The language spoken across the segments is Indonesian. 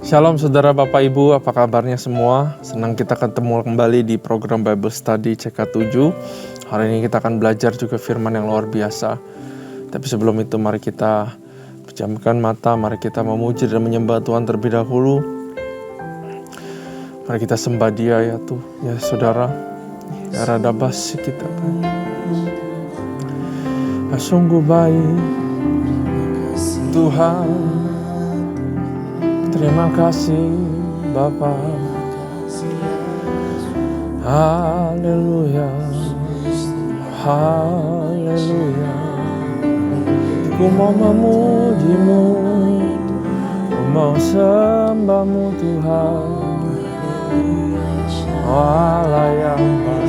Shalom saudara Bapak Ibu, apa kabarnya semua? Senang kita ketemu kembali di program Bible Study CK7. Hari ini kita akan belajar juga firman yang luar biasa. Tapi sebelum itu mari kita pejamkan mata, mari kita memuji dan menyembah Tuhan terlebih dahulu. Mari kita sembah Dia ya Tuh, ya saudara. Ya radabasi kita. Sungguh baik Tuhan. Terima kasih Bapa. Haleluya, haleluya. Ku mau memuji-Mu, ku mau sembah-Mu Tuhan. Oh Allah yang baik.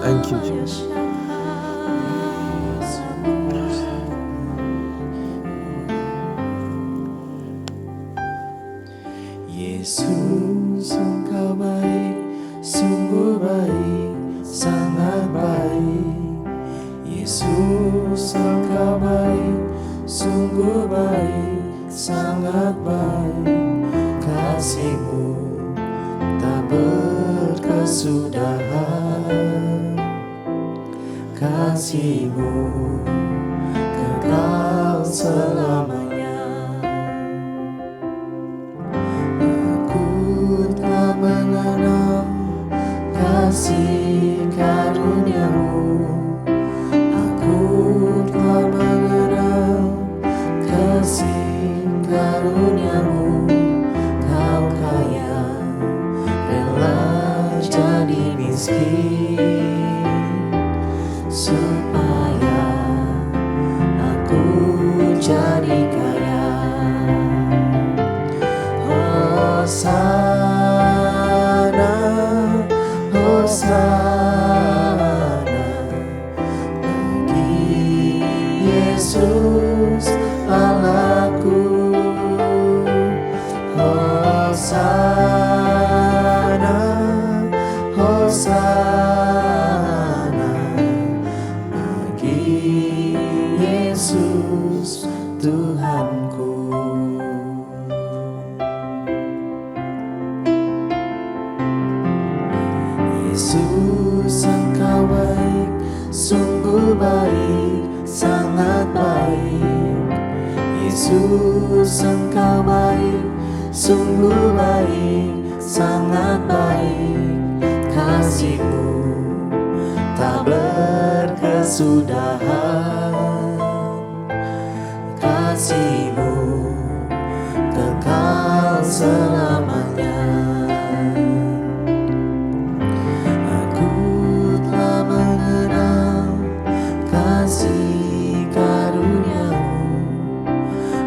Thank you, Jesus. Yesus, Engkau baik, sungguh baik, sangat baik. Yesus, Engkau baik, sungguh baik, sangat baik. Kasih-Mu tak berkesudahan, kasih-Mu kekal selamanya. Aku telah mengenal kasih karunia-Mu, aku telah mengenal kasih karunia-Mu. Kau kaya, rela jadi miskin, supaya aku jadi kaya. Hosana, Hosana, bagi Yesus Allahku. Hosana, Hosana, bagi Yesus Tuhanku. Yesus, Engkau baik, sungguh baik, sangat baik. Yesus, Engkau baik, sungguh baik, sangat baik. Kasih-Mu tak berkesudahan, kasih-Mu kekal selamanya. Aku telah mengenal kasih karunia-Mu,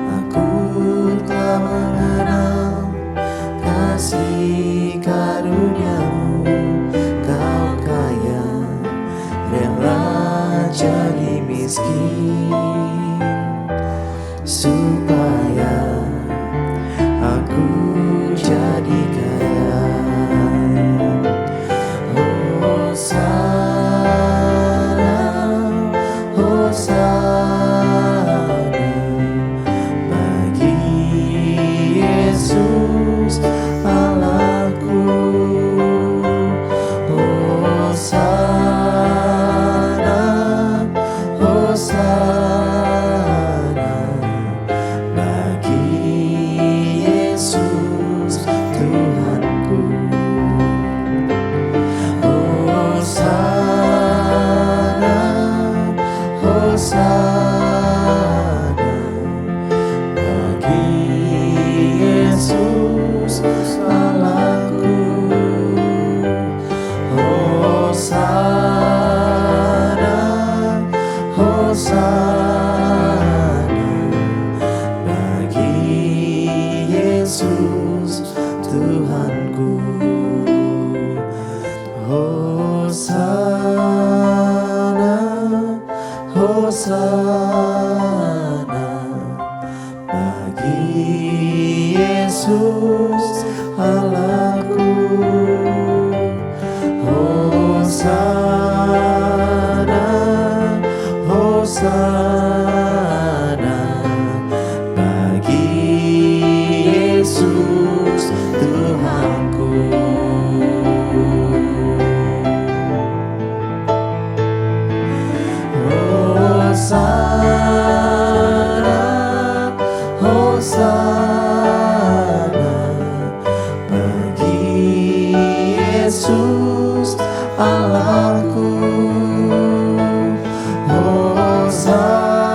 aku telah mengenal kasih karunia-Mu. Kau kaya, rela jadi miskin, supaya aku jadi kaya. Hosana, Hosana, bagi Yesus Allahku. Hosana, Hosana, bagi Yesus Tuhanku. Hosana, Hosana, bagi Yesus Allahku. Hosana, Hosana, bagi Yesus Tuhanku. Hosana. Allahku.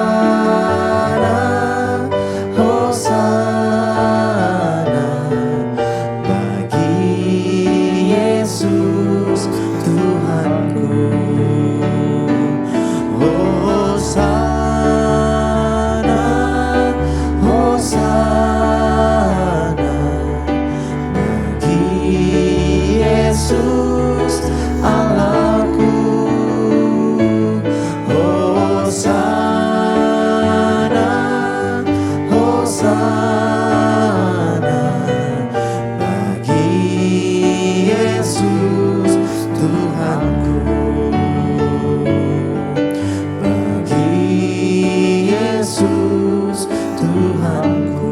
Hosana, Hosana bagi Yesus Tuhanku. Hosana, Hosana bagi Yesus Allahku. Hosana, Hosana bagi Yesus Tuhanku. Bagi Yesus Tuhanku.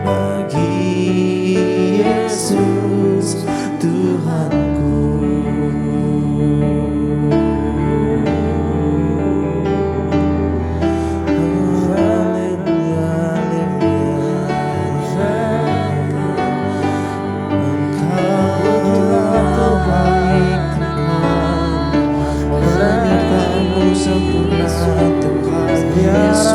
Bagi Yesus Tuhanku. Haleluya, Engkau baik Tuhan, penyertaan-Mu sempurna Tuhan Yesus.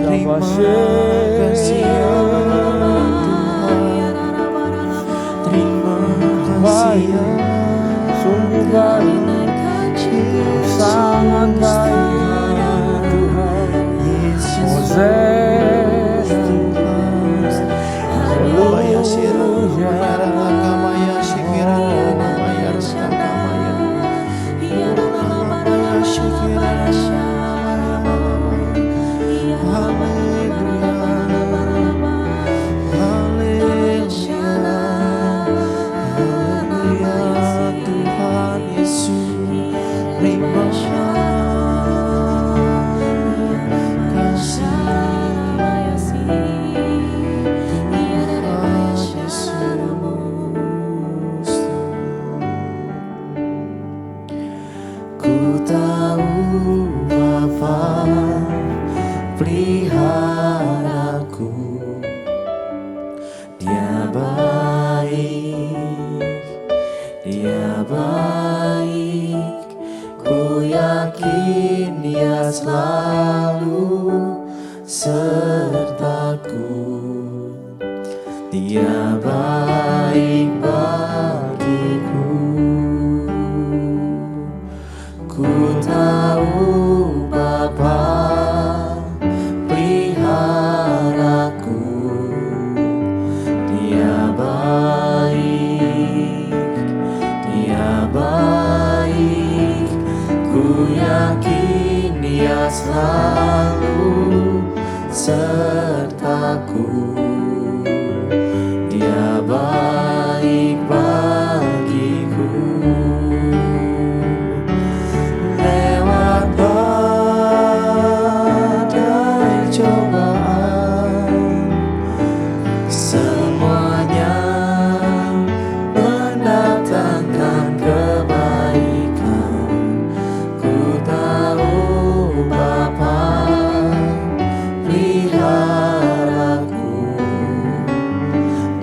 Terima kasih ya Tuhan, terima kasih ya Sungguh baik, sangat baik Tuhan. Yesus. Tuhan Yesus, terima Ku tahu Bapa peliharaku, Dia baik, Dia baik. Ku yakin Dia selalu sertaku. Dia baik bagiku. Ku tahu Bapa peliharaku, Dia baik, Dia baik. Ku yakin Dia selalu sertaku. Dia baik bagiku. Lewat badai cobaan, semuanya mendatangkan kebaikan. Ku tahu Bapa peliharaku,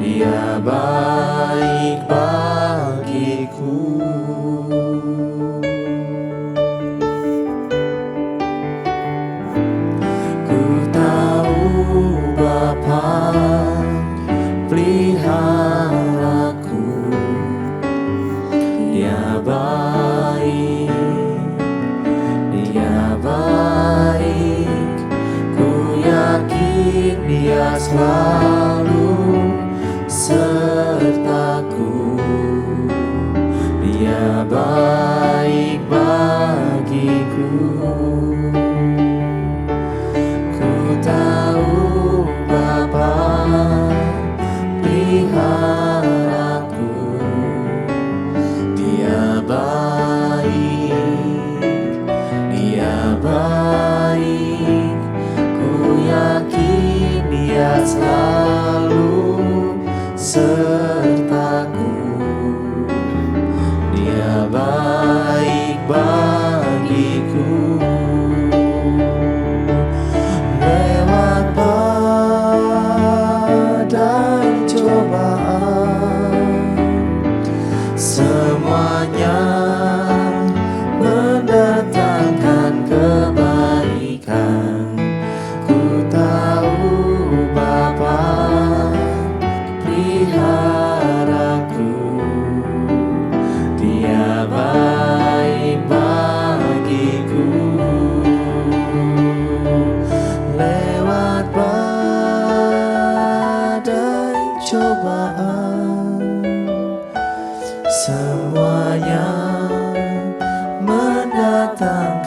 Dia baik bagiku. Ku tahu Bapa peliharaku, Dia baik, Dia baik. Ku yakin Dia selalu sertaku. Dia baik bagiku. Ku tahu Bapa peliharaku, Dia baik, Dia baik. Ku yakin Dia selalu sertaku. Dia baik bagiku.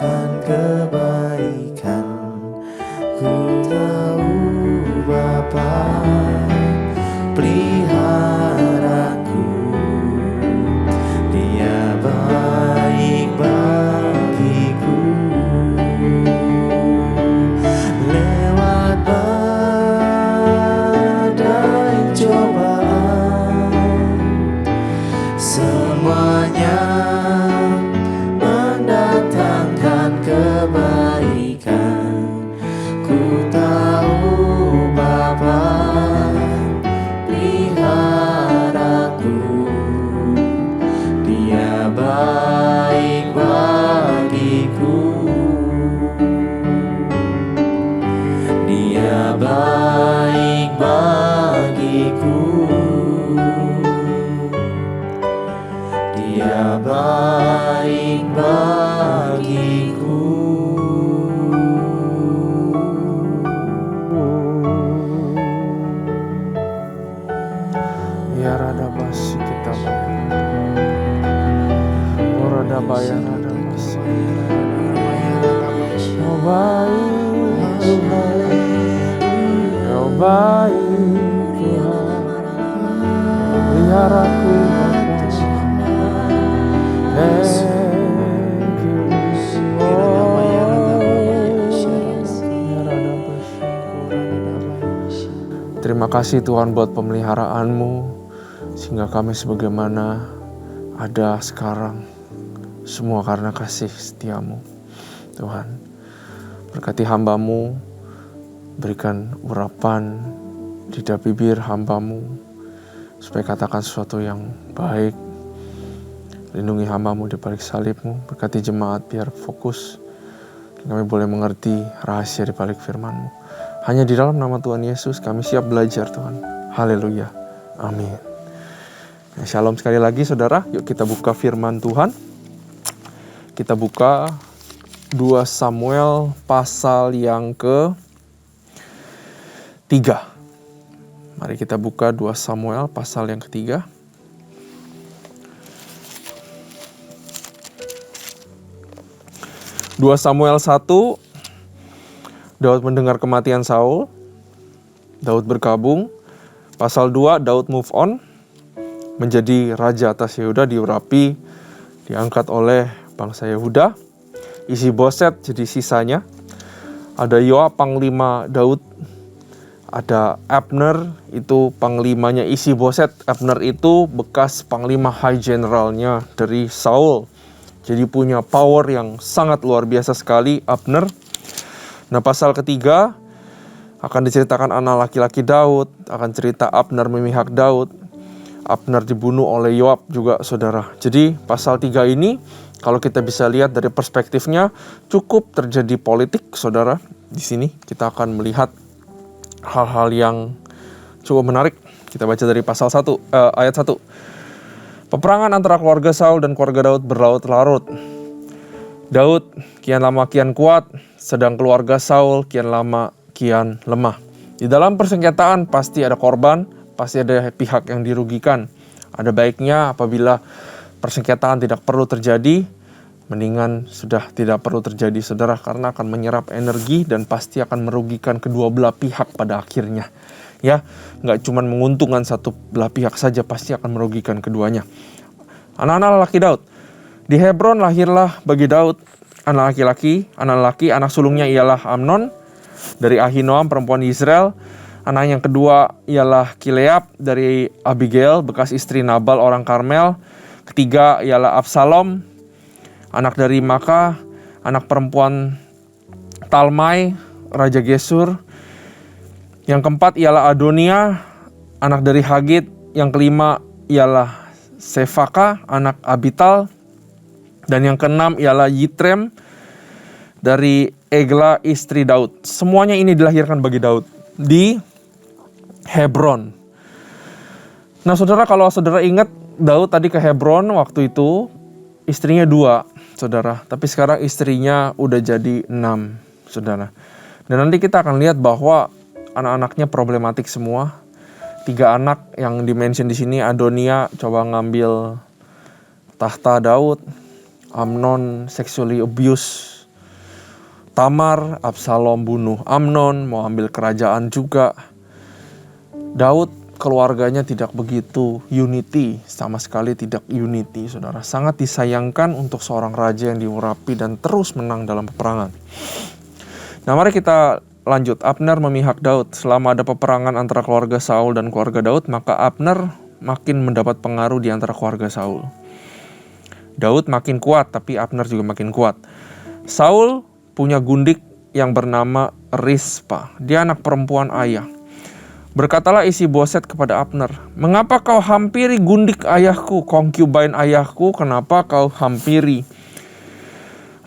akan kebaikan. Ku tahu Bapa peliharaku, Dia baik bagiku. Lewat badai cobaan, semuanya mendatangkan kebaikan. Ku tahu Bapa peliharaku, Dia baik bagiku. Dia baik bagiku. Dia baik bagiku. Ya rada basi kita bayar. Oh rada bayar rada basi. Oh baik Tuhan, oh baik Tuhan, peliharaku Bapa. Thank you. Oh, ya rada basi. Terima kasih Tuhan buat pemeliharaanmu, sehingga kami sebagaimana ada sekarang, semua karena kasih setiamu. Tuhan, berkati hambamu, berikan urapan di bibir hambamu, supaya katakan sesuatu yang baik. Lindungi hambamu di balik salibmu, berkati jemaat biar fokus, kami boleh mengerti rahasia di balik firman-Mu. Hanya di dalam nama Tuhan Yesus kami siap belajar Tuhan. Haleluya. Amin. Ya, shalom sekali lagi saudara. Yuk kita buka firman Tuhan. Kita buka 2 Samuel pasal yang ke-3. Mari kita buka 2 Samuel pasal yang ke-3. Dua Samuel 1, Daud mendengar kematian Saul, Daud berkabung. Pasal 2, Daud move on, menjadi raja atas Yehuda, diurapi, diangkat oleh bangsa Yehuda. Isi-Boset jadi sisanya. Ada Yoab panglima Daud, ada Abner itu panglimanya Isi-Boset. Abner itu bekas panglima high generalnya dari Saul. Jadi punya power yang sangat luar biasa sekali Abner. Nah pasal ketiga akan diceritakan anak laki-laki Daud, akan cerita Abner memihak Daud. Abner dibunuh oleh Yoab juga saudara. Jadi pasal 3 ini kalau kita bisa lihat dari perspektifnya cukup terjadi politik saudara. Di sini kita akan melihat hal-hal yang cukup menarik. Kita baca dari pasal 1 ayat 1. Peperangan antara keluarga Saul dan keluarga Daud berlarut-larut. Daud kian lama kian kuat, sedang keluarga Saul kian lama kian lemah. Di dalam persengketaan pasti ada korban, pasti ada pihak yang dirugikan. Ada baiknya apabila persengketaan tidak perlu terjadi, mendingan sudah tidak perlu terjadi saudara, karena akan menyerap energi dan pasti akan merugikan kedua belah pihak pada akhirnya. Ya, nggak cuma menguntungkan satu belah pihak saja, pasti akan merugikan keduanya. Anak-anak laki Daud. Di Hebron lahirlah bagi Daud anak laki-laki, anak sulungnya ialah Amnon dari Ahinoam perempuan Israel. Anak yang kedua ialah Kileab dari Abigail bekas istri Nabal orang Karmel. Ketiga ialah Absalom, anak dari Maka, anak perempuan Talmai raja Gesur. Yang keempat ialah Adonia, anak dari Hagit. Yang kelima ialah Sefaka, anak Abital. Dan yang keenam ialah Yitrem dari Egla, istri Daud. Semuanya ini dilahirkan bagi Daud di Hebron. Nah saudara, kalau saudara ingat Daud tadi ke Hebron waktu itu istrinya 2 saudara. Tapi sekarang istrinya udah jadi 6 saudara. Dan nanti kita akan lihat bahwa anak-anaknya problematik semua. 3 anak yang dimention di sini. Adonia coba ngambil tahta Daud. Amnon sexually abuse Tamar, Absalom bunuh Amnon, mau ambil kerajaan juga. Daud keluarganya tidak begitu unity, sama sekali tidak unity, saudara. Sangat disayangkan untuk seorang raja yang diurapi dan terus menang dalam peperangan. Nah, mari kita lanjut. Abner memihak Daud. Selama ada peperangan antara keluarga Saul dan keluarga Daud, maka Abner makin mendapat pengaruh di antara keluarga Saul. Daud makin kuat, tapi Abner juga makin kuat. Saul punya gundik yang bernama Rispa. Dia anak perempuan ayah. Berkatalah Isi-Boset kepada Abner, "Mengapa kau hampiri gundik ayahku, concubine ayahku? Kenapa kau hampiri?"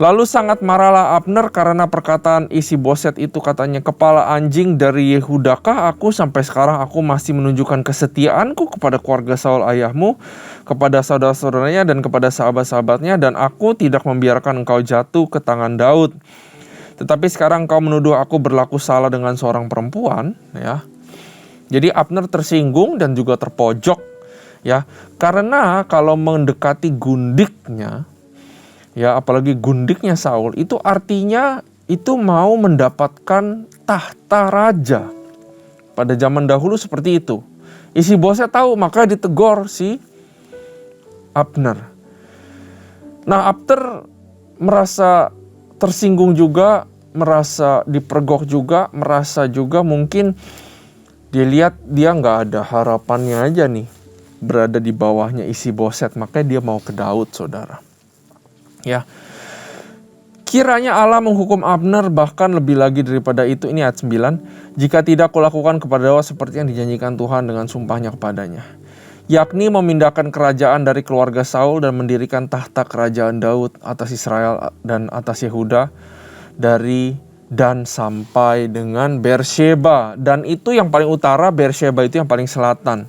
Lalu sangat marahlah Abner karena perkataan Isi-Boset itu. Katanya, "Kepala anjing dari Yehudakah aku? Sampai sekarang aku masih menunjukkan kesetiaanku kepada keluarga Saul ayahmu, kepada saudara-saudaranya dan kepada sahabat-sahabatnya, dan aku tidak membiarkan engkau jatuh ke tangan Daud. Tetapi sekarang engkau menuduh aku berlaku salah dengan seorang perempuan." Ya. Jadi Abner tersinggung dan juga terpojok, ya, karena kalau mendekati gundiknya, ya, apalagi gundiknya Saul, itu artinya itu mau mendapatkan tahta raja. Pada zaman dahulu seperti itu. Isi-Boset tahu, maka ditegur si Abner. Nah, Abner merasa tersinggung juga, merasa dipergok juga, merasa juga mungkin dia lihat dia nggak ada harapannya aja nih berada di bawahnya Isi-Boset, makanya dia mau ke Daud, saudara. Ya, kiranya Allah menghukum Abner bahkan lebih lagi daripada itu. Ini ayat 9. "Jika tidak kulakukan kepada Daud seperti yang dijanjikan Tuhan dengan sumpahnya kepadanya, yakni memindahkan kerajaan dari keluarga Saul dan mendirikan tahta kerajaan Daud atas Israel dan atas Yehuda dari Dan sampai dengan Beersheba." Dan itu yang paling utara, Beersheba itu yang paling selatan.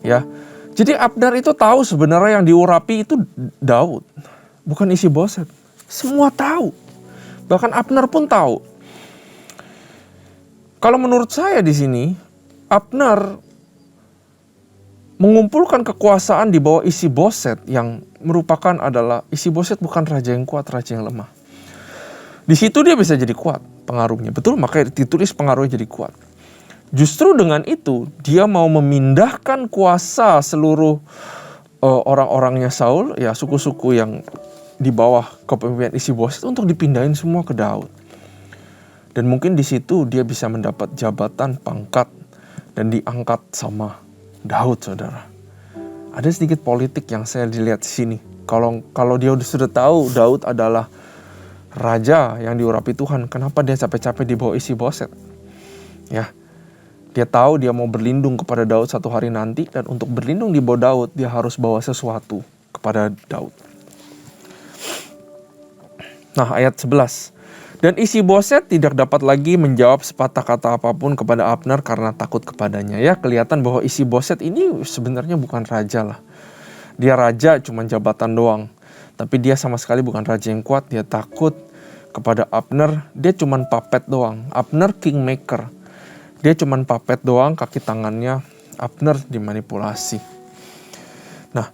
Ya. Jadi Abner itu tahu sebenarnya yang diurapi itu Daud, bukan Isi-Boset. Semua tahu. Bahkan Abner pun tahu. Kalau menurut saya di sini, Abner mengumpulkan kekuasaan di bawah Isi-Boset yang merupakan adalah Isi-Boset bukan raja yang kuat, raja yang lemah. Di situ dia bisa jadi kuat pengaruhnya. Betul, makanya ditulis pengaruhnya jadi kuat. Justru dengan itu dia mau memindahkan kuasa seluruh orang-orangnya Saul, ya, suku-suku yang di bawah kepemimpinan Isi-Boset untuk dipindahin semua ke Daud. Dan mungkin di situ dia bisa mendapat jabatan, pangkat, dan diangkat sama Daud, saudara. Ada sedikit politik yang saya dilihat di sini. Kalau dia sudah tahu Daud adalah raja yang diurapi Tuhan, kenapa dia capek-capek di bawah Isi-Boset? Ya, dia tahu dia mau berlindung kepada Daud satu hari nanti, dan untuk berlindung di bawah Daud, dia harus bawa sesuatu kepada Daud. Nah, ayat 11. "Dan Isi-Boset tidak dapat lagi menjawab sepatah kata apapun kepada Abner karena takut kepadanya." Ya, kelihatan bahwa Isi-Boset ini sebenarnya bukan raja lah. Dia raja cuma jabatan doang. Tapi dia sama sekali bukan raja yang kuat. Dia takut kepada Abner. Dia cuma puppet doang. Abner kingmaker. Dia cuma puppet doang, kaki tangannya Abner dimanipulasi. Nah,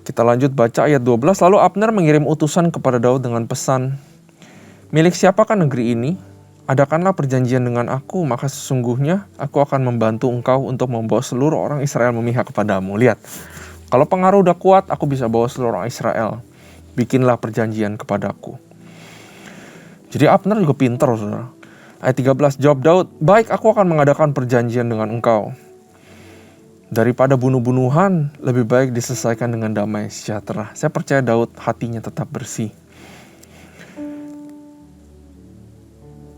kita lanjut baca ayat 12. "Lalu Abner mengirim utusan kepada Daud dengan pesan, 'Milik siapakah negeri ini? Adakanlah perjanjian dengan aku, maka sesungguhnya aku akan membantu engkau untuk membawa seluruh orang Israel memihak kepadamu.'" Lihat, kalau pengaruh udah kuat, aku bisa bawa seluruh orang Israel. Bikinlah perjanjian kepadaku. Jadi Abner juga pintar, saudara. Ayat 13, jawab Daud, "Baik, aku akan mengadakan perjanjian dengan engkau. Daripada bunuh-bunuhan, lebih baik diselesaikan dengan damai sejahtera." Saya percaya Daud hatinya tetap bersih.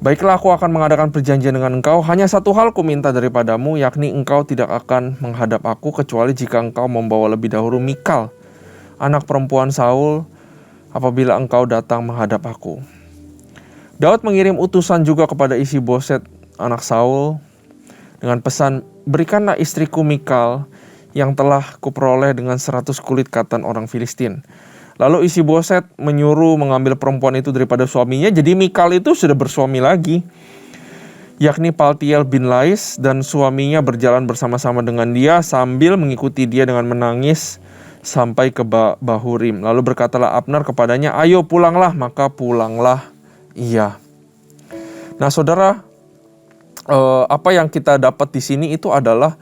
"Baiklah, aku akan mengadakan perjanjian dengan engkau. Hanya satu hal ku minta daripadamu, yakni engkau tidak akan menghadap aku kecuali jika engkau membawa lebih dahulu Mikal, anak perempuan Saul, apabila engkau datang menghadap aku." Daud mengirim utusan juga kepada Isi-Boset, anak Saul, dengan pesan, "Berikanlah istriku Mikal yang telah kuperoleh dengan 100 kulit katan orang Filistin." Lalu Isi-Boset menyuruh mengambil perempuan itu daripada suaminya. Jadi Mikal itu sudah bersuami lagi, yakni Paltiel bin Lais, dan suaminya berjalan bersama-sama dengan dia sambil mengikuti dia dengan menangis sampai ke Bahurim. Lalu berkatalah Abner kepadanya, "Ayo pulanglah." Maka pulanglah Iya. Nah, saudara, apa yang kita dapat di sini itu adalah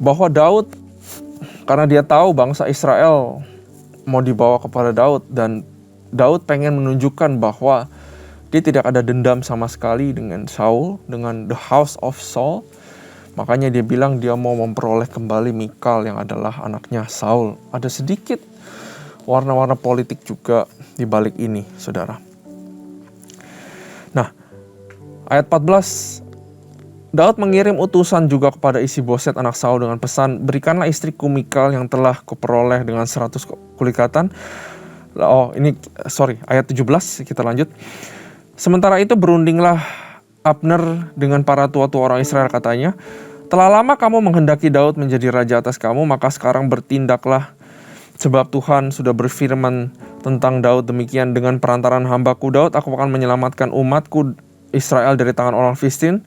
bahwa Daud, karena dia tahu bangsa Israel mau dibawa kepada Daud, dan Daud pengen menunjukkan bahwa dia tidak ada dendam sama sekali dengan Saul, dengan the house of Saul. Makanya dia bilang dia mau memperoleh kembali Mikal yang adalah anaknya Saul. Ada sedikit warna-warna politik juga di balik ini, saudara. Nah, ayat 14, Daud mengirim utusan juga kepada Isi-Boset anak Saul dengan pesan, berikanlah istriku Mikal yang telah kuperoleh dengan 100 kulikatan. Ayat 17, kita lanjut. Sementara itu berundinglah Abner dengan para tua-tua orang Israel, katanya, telah lama kamu menghendaki Daud menjadi raja atas kamu, maka sekarang bertindaklah, sebab Tuhan sudah berfirman tentang Daud demikian, dengan perantaran hambaku Daud aku akan menyelamatkan umatku Israel dari tangan orang Filistin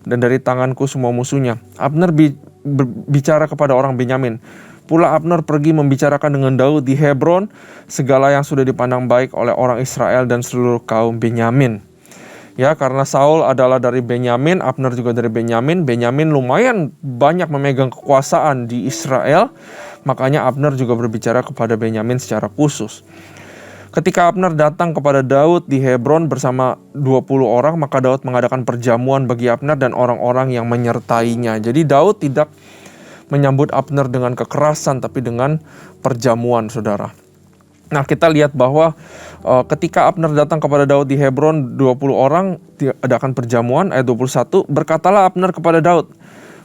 dan dari tanganku semua musuhnya. Abner bicara kepada orang Benyamin. Pula Abner pergi membicarakan dengan Daud di Hebron segala yang sudah dipandang baik oleh orang Israel dan seluruh kaum Benyamin. Ya, karena Saul adalah dari Benyamin, Abner juga dari Benyamin. Benyamin lumayan banyak memegang kekuasaan di Israel, makanya Abner juga berbicara kepada Benyamin secara khusus. Ketika Abner datang kepada Daud di Hebron bersama 20 orang, maka Daud mengadakan perjamuan bagi Abner dan orang-orang yang menyertainya. Jadi Daud tidak menyambut Abner dengan kekerasan, tapi dengan perjamuan, saudara. Nah, kita lihat bahwa ketika Abner datang kepada Daud di Hebron 20 orang diadakan perjamuan, ayat 21, berkatalah Abner kepada Daud,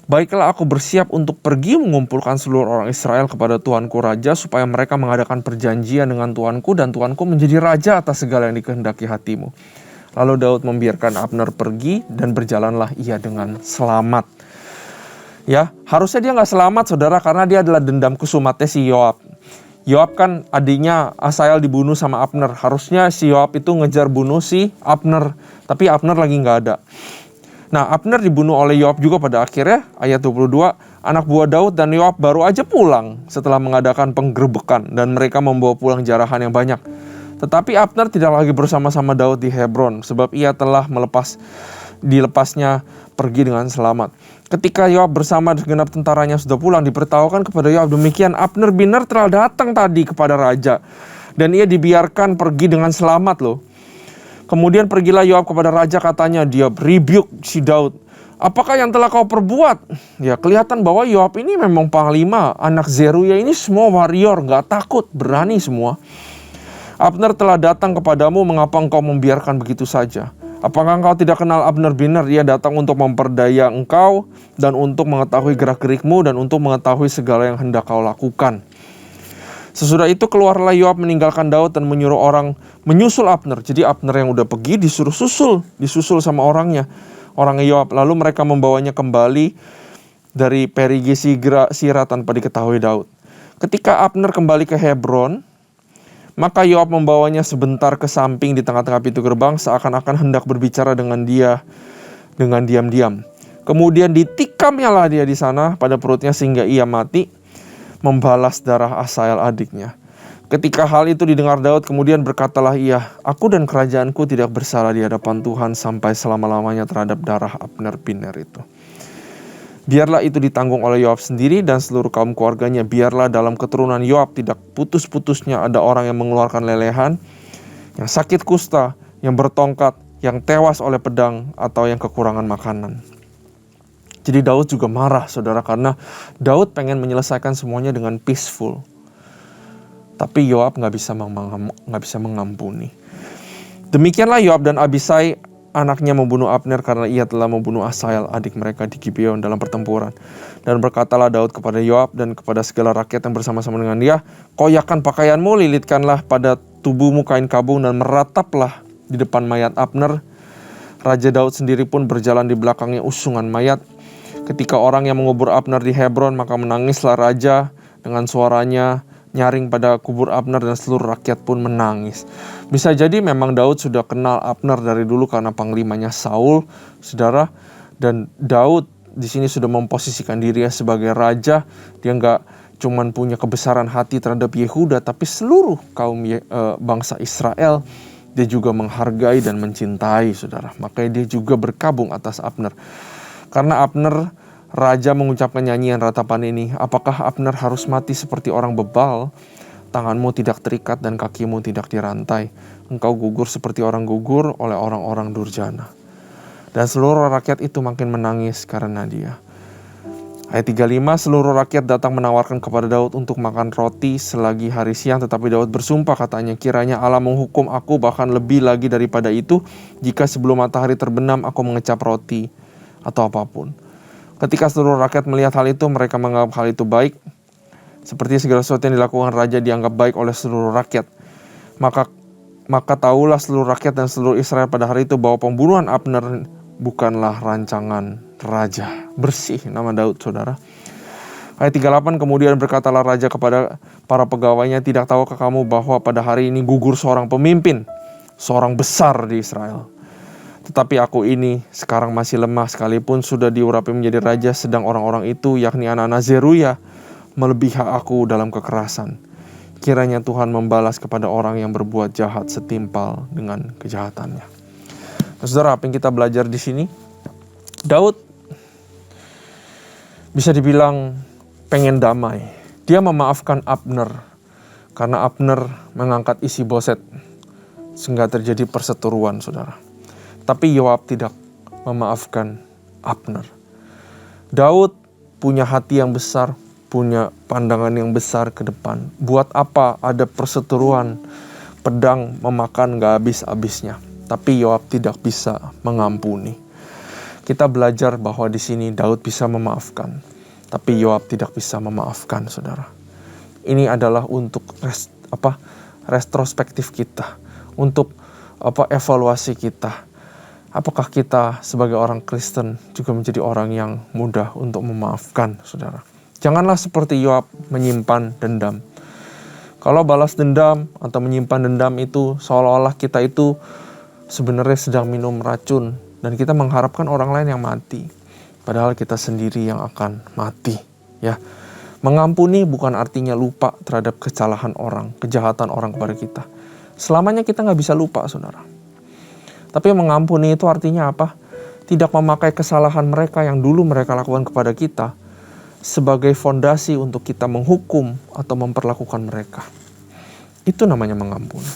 baiklah aku bersiap untuk pergi mengumpulkan seluruh orang Israel kepada Tuanku Raja, supaya mereka mengadakan perjanjian dengan Tuanku dan Tuanku menjadi raja atas segala yang dikehendaki hatimu. Lalu Daud membiarkan Abner pergi dan berjalanlah ia dengan selamat. Ya, harusnya dia gak selamat, saudara, karena dia adalah dendam kusumatnya si Yoab. Yoab kan adiknya Asahel dibunuh sama Abner. Harusnya si Yoab itu ngejar bunuh si Abner, tapi Abner lagi nggak ada. Nah, Abner dibunuh oleh Yoab juga pada akhirnya. Ayat 22, anak buah Daud dan Yoab baru aja pulang setelah mengadakan penggerebekan, dan mereka membawa pulang jarahan yang banyak. Tetapi Abner tidak lagi bersama-sama Daud di Hebron, sebab ia telah dilepasnya pergi dengan selamat. Ketika Yoab bersama segenap tentaranya sudah pulang, diberitahukan kepada Yoab demikian, Abner bin Ner telah datang tadi kepada raja, dan ia dibiarkan pergi dengan selamat loh. Kemudian pergilah Yoab kepada raja, katanya, dia rebuke si Daud. Apakah yang telah kau perbuat? Ya, kelihatan bahwa Yoab ini memang panglima, anak Zeruya ini semua warrior, gak takut, berani semua. Abner telah datang kepadamu, mengapa engkau membiarkan begitu saja? Apakah engkau tidak kenal Abner bin Ner? Ia datang untuk memperdaya engkau dan untuk mengetahui gerak-gerikmu dan untuk mengetahui segala yang hendak kau lakukan. Sesudah itu keluarlah Yoab meninggalkan Daud dan menyuruh orang menyusul Abner. Jadi Abner yang udah pergi disuruh disusul sama orangnya Yoab. Lalu mereka membawanya kembali dari Perigi Sira tanpa diketahui Daud. Ketika Abner kembali ke Hebron, maka Yoab membawanya sebentar ke samping di tengah-tengah pintu gerbang, seakan-akan hendak berbicara dengan dia dengan diam-diam. Kemudian ditikamnya lah dia di sana pada perutnya sehingga ia mati, membalas darah Asahel adiknya. Ketika hal itu didengar Daud, kemudian berkatalah ia, aku dan kerajaanku tidak bersalah di hadapan Tuhan sampai selama-lamanya terhadap darah Abner bin Ner itu. Biarlah itu ditanggung oleh Yoab sendiri dan seluruh kaum keluarganya. Biarlah dalam keturunan Yoab tidak putus-putusnya ada orang yang mengeluarkan lelehan, yang sakit kusta, yang bertongkat, yang tewas oleh pedang, atau yang kekurangan makanan. Jadi Daud juga marah, saudara, karena Daud pengen menyelesaikan semuanya dengan peaceful. Tapi Yoab gak bisa mengampuni. Demikianlah Yoab dan Abisai anaknya membunuh Abner karena ia telah membunuh Asahel adik mereka di Gibeon dalam pertempuran. Dan berkatalah Daud kepada Yoab dan kepada segala rakyat yang bersama-sama dengan dia, koyakkan pakaianmu, lilitkanlah pada tubuhmu kain kabung dan merataplah di depan mayat Abner. Raja Daud sendiri pun berjalan di belakangnya usungan mayat. Ketika orang yang mengubur Abner di Hebron, maka menangislah raja dengan suaranya nyaring pada kubur Abner, dan seluruh rakyat pun menangis. Bisa jadi memang Daud sudah kenal Abner dari dulu karena panglimanya Saul, saudara. Dan Daud di sini sudah memposisikan dirinya sebagai raja. Dia nggak cuman punya kebesaran hati terhadap Yehuda, tapi seluruh kaum bangsa Israel. Dia juga menghargai dan mencintai, saudara. Makanya dia juga berkabung atas Abner. Karena Abner, raja mengucapkan nyanyian ratapan ini, apakah Abner harus mati seperti orang bebal? Tanganmu tidak terikat dan kakimu tidak dirantai. Engkau gugur seperti orang gugur oleh orang-orang durjana. Dan seluruh rakyat itu makin menangis karena dia. Ayat 35, seluruh rakyat datang menawarkan kepada Daud untuk makan roti selagi hari siang. Tetapi Daud bersumpah, katanya, kiranya Allah menghukum aku bahkan lebih lagi daripada itu, jika sebelum matahari terbenam aku mengecap roti atau apapun. Ketika seluruh rakyat melihat hal itu, mereka menganggap hal itu baik. Seperti segala sesuatu yang dilakukan raja dianggap baik oleh seluruh rakyat. Maka tahulah seluruh rakyat dan seluruh Israel pada hari itu bahwa pembunuhan Abner bukanlah rancangan raja. Bersih nama Daud, saudara. Ayat 38, kemudian berkatalah raja kepada para pegawainya, tidak tahukah kamu bahwa pada hari ini gugur seorang pemimpin, seorang besar di Israel? Tetapi aku ini sekarang masih lemah, sekalipun sudah diurapi menjadi raja, sedang orang-orang itu, yakni anak-anak Zeruya, melebihi aku dalam kekerasan. Kiranya Tuhan membalas kepada orang yang berbuat jahat setimpal dengan kejahatannya. Nah, saudara, apa yang kita belajar di sini? Daud bisa dibilang pengen damai. Dia memaafkan Abner karena Abner mengangkat Isi-Boset sehingga terjadi perseteruan, saudara. Tapi Yoab tidak memaafkan Abner. Daud punya hati yang besar, punya pandangan yang besar ke depan. Buat apa ada perseteruan, pedang memakan gak habis-habisnya. Tapi Yoab tidak bisa mengampuni. Kita belajar bahwa di sini Daud bisa memaafkan, tapi Yoab tidak bisa memaafkan, saudara. Ini adalah untuk retrospektif kita, untuk evaluasi kita. Apakah kita sebagai orang Kristen juga menjadi orang yang mudah untuk memaafkan, saudara? Janganlah seperti Yoab menyimpan dendam. Kalau balas dendam atau menyimpan dendam itu seolah-olah kita itu sebenarnya sedang minum racun dan kita mengharapkan orang lain yang mati, padahal kita sendiri yang akan mati. Ya, mengampuni bukan artinya lupa terhadap kesalahan orang, kejahatan orang kepada kita. Selamanya kita nggak bisa lupa, saudara. Tapi mengampuni itu artinya apa? Tidak memakai kesalahan mereka yang dulu mereka lakukan kepada kita sebagai fondasi untuk kita menghukum atau memperlakukan mereka. Itu namanya mengampuni.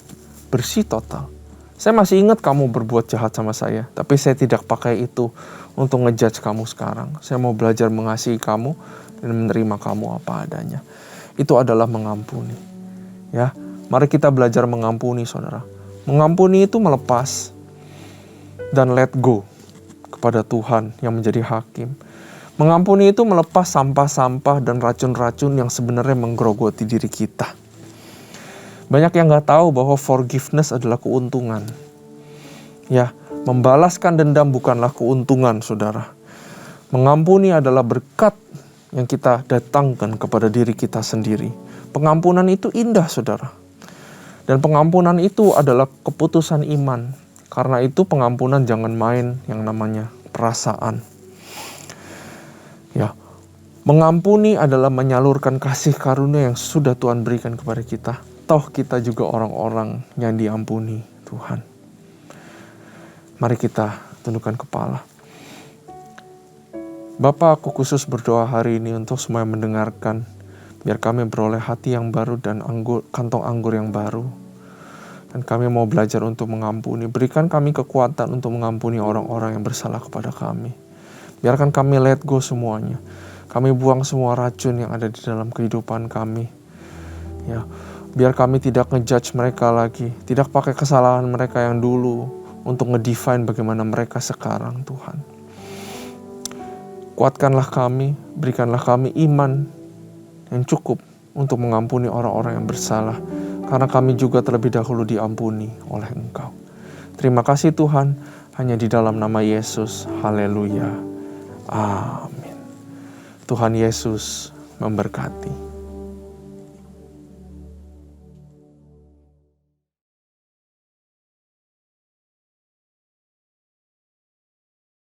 Bersih total. Saya masih ingat kamu berbuat jahat sama saya, tapi saya tidak pakai itu untuk ngejudge kamu sekarang. Saya mau belajar mengasihi kamu dan menerima kamu apa adanya. Itu adalah mengampuni. Ya, mari kita belajar mengampuni, saudara. Mengampuni itu melepas dan let go kepada Tuhan yang menjadi hakim. Mengampuni itu melepas sampah-sampah dan racun-racun yang sebenarnya menggerogoti diri kita. Banyak yang gak tahu bahwa forgiveness adalah keuntungan. Ya, membalaskan dendam bukanlah keuntungan, saudara. Mengampuni adalah berkat yang kita datangkan kepada diri kita sendiri. Pengampunan itu indah, saudara. Dan pengampunan itu adalah keputusan iman. Karena itu pengampunan jangan main yang namanya perasaan. Ya, mengampuni adalah menyalurkan kasih karunia yang sudah Tuhan berikan kepada kita. Toh kita juga orang-orang yang diampuni Tuhan. Mari kita tundukkan kepala. Bapa, aku khusus berdoa hari ini untuk semua yang mendengarkan. Biar kami beroleh hati yang baru dan kantong anggur yang baru. Dan kami mau belajar untuk mengampuni. Berikan kami kekuatan untuk mengampuni orang-orang yang bersalah kepada kami. Biarkan kami let go semuanya. Kami buang semua racun yang ada di dalam kehidupan kami. Ya, biar kami tidak ngejudge mereka lagi. Tidak pakai kesalahan mereka yang dulu untuk ngedefine bagaimana mereka sekarang, Tuhan. Kuatkanlah kami, berikanlah kami iman yang cukup untuk mengampuni orang-orang yang bersalah. Karena kami juga terlebih dahulu diampuni oleh Engkau. Terima kasih Tuhan, hanya di dalam nama Yesus. Haleluya. Amin. Tuhan Yesus memberkati.